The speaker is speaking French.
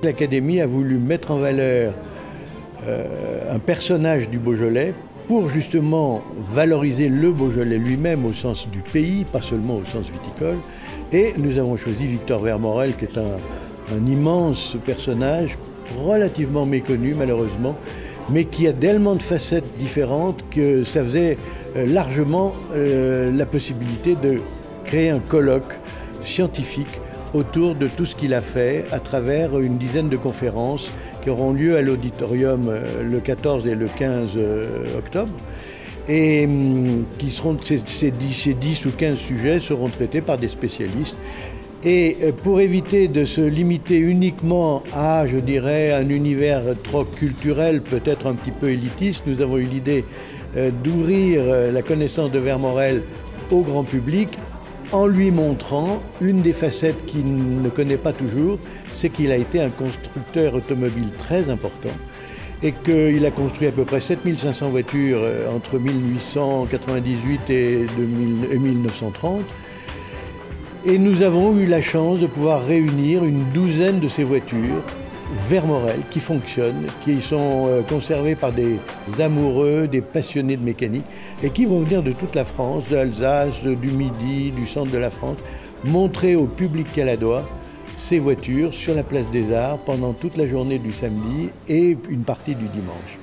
L'Académie a voulu mettre en valeur un personnage du Beaujolais pour justement valoriser le Beaujolais lui-même au sens du pays, pas seulement au sens viticole. Et nous avons choisi Victor Vermorel, qui est un immense personnage, relativement méconnu malheureusement, mais qui a tellement de facettes différentes que ça faisait largement la possibilité de créer un colloque scientifique autour de tout ce qu'il a fait à travers une dizaine de conférences qui auront lieu à l'auditorium le 14 et le 15 octobre. Et qui seront, ces 10 ou 15 sujets seront traités par des spécialistes. Et pour éviter de se limiter uniquement à, je dirais, un univers trop culturel, peut-être un petit peu élitiste, nous avons eu l'idée d'ouvrir la connaissance de Vermorel au grand public en lui montrant une des facettes qu'il ne connaît pas toujours, c'est qu'il a été un constructeur automobile très important et qu'il a construit à peu près 7500 voitures entre 1898 et 1930. Et nous avons eu la chance de pouvoir réunir une douzaine de ces voitures Vermorel qui fonctionnent, qui sont conservées par des amoureux, des passionnés de mécanique et qui vont venir de toute la France, de l'Alsace, du Midi, du centre de la France, montrer au public caladois ces voitures sur la place des Arts pendant toute la journée du samedi et une partie du dimanche.